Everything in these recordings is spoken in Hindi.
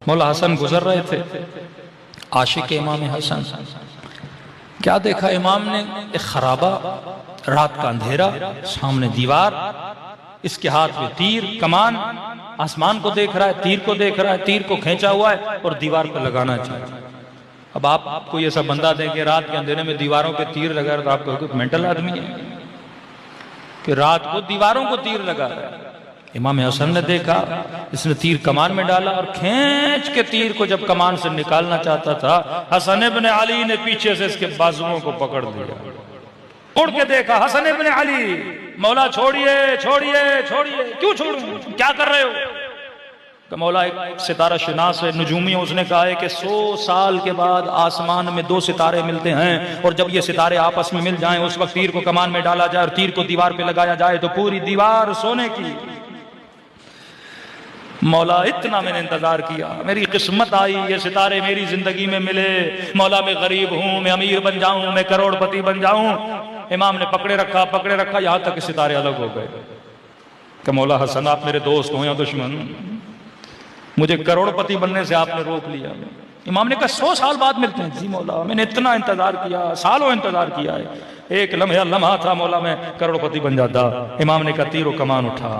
मौला हसन गुजर रहे थे, आशिक इमाम हसन। क्या देखा इमाम ने? एक खराबा, रात का अंधेरा, सामने दीवार, इसके हाथ में तीर कमान, आसमान को देख रहा है, तीर को देख रहा है, तीर को खींचा हुआ है और दीवार पर लगाना चाहिए। अब आपको ये सब बंदा देंगे रात के अंधेरे में दीवारों पे तीर लगा रहा, तो आप कहोगे मेंटल आदमी है कि रात को दीवारों को तीर लगा रहा है। इमाम हसन ने देखा, इसने तीर कमान में डाला और खींच के तीर को जब कमान से निकालना चाहता था, हसन इब्न अली ने पीछे से इसके बाजुओं को पकड़ लिया। उड़ के देखा, हसन इब्न अली, मौला छोड़िए छोड़िए छोड़िए। क्यों छोड़ूं, क्या कर रहे हो? कि मौला एक सितारा शिनास है, नजूमी, उसने कहा है कि 100 साल के बाद आसमान में 2 सितारे मिलते हैं और जब ये सितारे आपस में मिल जाएं उस वक्त तीर को कमान में डाला जाए और तीर को दीवार पे लगाया जाए तो पूरी दीवार सोने की। मौला इतना मैंने इंतजार किया, मेरी किस्मत आई, ये सितारे मेरी जिंदगी में मिले। मौला मैं गरीब हूं, मैं अमीर बन जाऊं, मैं करोड़पति बन जाऊं। इमाम ने पकड़े रखा यहां तक सितारे अलग हो गए। कि मौला हसन आप मेरे दोस्त हो या दुश्मन, मुझे करोड़पति बनने से आपने रोक लिया। इमाम ने कहा 100 साल बाद मिलते हैं। जी मौला मैंने इतना इंतजार किया, सालों इंतजार किया है, एक लम्हा था मौला मैं करोड़पति बन जाता। इमाम ने कहा तीरो कमान उठा।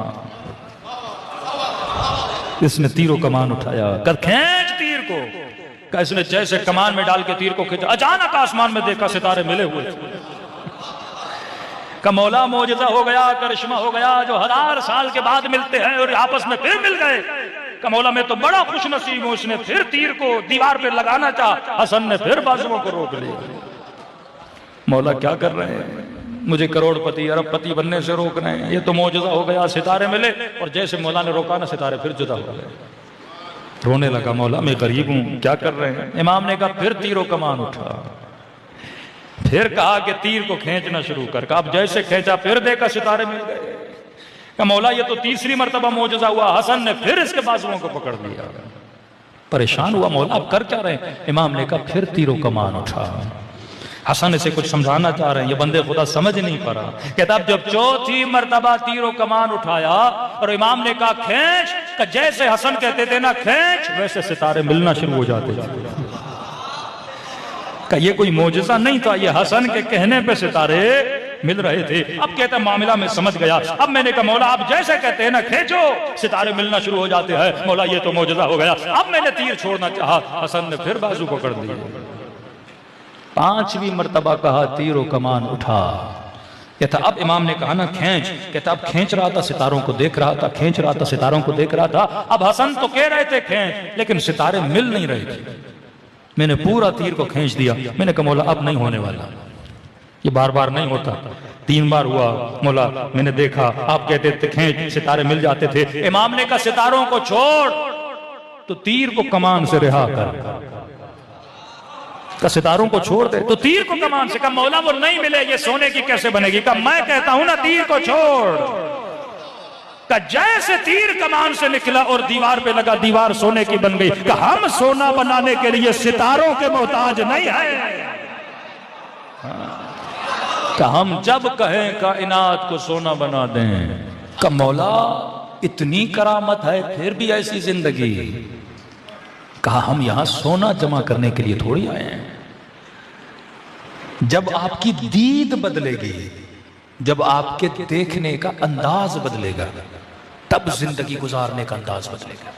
इसने तीरो कमान उठाया, कर खींच तीर को। इसने जैसे कमान में डाल के तीर को खींचा, अचानक आसमान में देखा सितारे मिले हुए थे। का मौला मौजज़ा हो गया, करिश्मा हो गया, जो 1000 साल के बाद मिलते हैं और आपस में फिर मिल गए। का मौला मैं तो बड़ा खुश नसीब हूं। उसने फिर तीर को दीवार पे लगाना चाहा, हसन ने फिर बाजुओं को रोक लिया। मौला क्या कर रहे हैं, मुझे करोड़पति अरबपति बनने से रोक रहे हैं। ये तो मौजज़ा हो गया, सितारे मिले और जैसे मौला ने रोका ना, सितारे फिर जुदा हो गए। रोने लगा, मौला मैं गरीब हूं, क्या कर रहे हैं? इमाम ने कहा फिर तीरों कमान उठा। फिर कहा कि तीर को खींचना शुरू कर। अब जैसे खींचा फिर देखा सितारे मिल गए। का मौला ये तो तीसरी मर्तबा मौजज़ा हुआ। हसन ने फिर इसके बाजुओं को पकड़ लिया। परेशान हुआ, मौला आप कर क्या रहे हैं? इमाम ने कहा फिर तीरों कमान उठा। हसन इसे कुछ समझाना चाह रहे हैं, ये बंदे खुदा समझ नहीं पा रहा। कहता अब जब चौथी मर्तबा तीरों कमान उठाया और इमाम ने कहा खींच, का जैसे हसन कहते थे ना खींच, वैसे सितारे मिलना शुरू हो जाते थे। का ये कोई मौजज़ा नहीं था, ये हसन के कहने पे सितारे मिल रहे थे। अब कहता मामला में समझ गया। अब मैंने कहा मौला आप जैसे कहते हैं ना खींचो, सितारे मिलना शुरू हो जाते हैं। मौला ये तो मौजज़ा हो गया। अब मैंने तीर छोड़ना चाहा, हसन ने फिर बाजू पकड़ दिए। 5वीं मर्तबा कहा तीरो कमान उठा। कहता अब इमाम ने कहा ना खींच। कहता अब खींच रहा था, सितारों को देख रहा था, खींच रहा था, सितारों को देख रहा था। अब हसन तो कह रहे थे खींच, लेकिन सितारे मिल नहीं रहे थे। मैंने पूरा तीर को खींच दिया। मैंने कहा मौला अब नहीं होने वाला, ये बार बार नहीं होता। 3 बार हुआ, मौला मैंने देखा आप कहते थे खींच, सितारे मिल जाते थे। इमाम ने कहा सितारों को छोड़, तो तीर को कमान से रिहा कर। का सितारों को छोड़ दे तो तीर को कमान से। का मौला वो नहीं मिले, ये सोने की कैसे बनेगी? का मैं कहता हूं ना तीर को छोड़। का जैसे तीर कमान से निकला और दीवार पे लगा, दीवार सोने की बन गई। का हम सोना बनाने के लिए सितारों के मोहताज नहीं है। का हम जब कहें कायनात को सोना बना दें। का मौला इतनी करामत है फिर भी ऐसी जिंदगी। कहा हम यहां सोना जमा करने के लिए थोड़ी आए हैं। जब आपकी दीद बदलेगी, जब आपके देखने का अंदाज बदलेगा, तब जिंदगी गुजारने का अंदाज बदलेगा।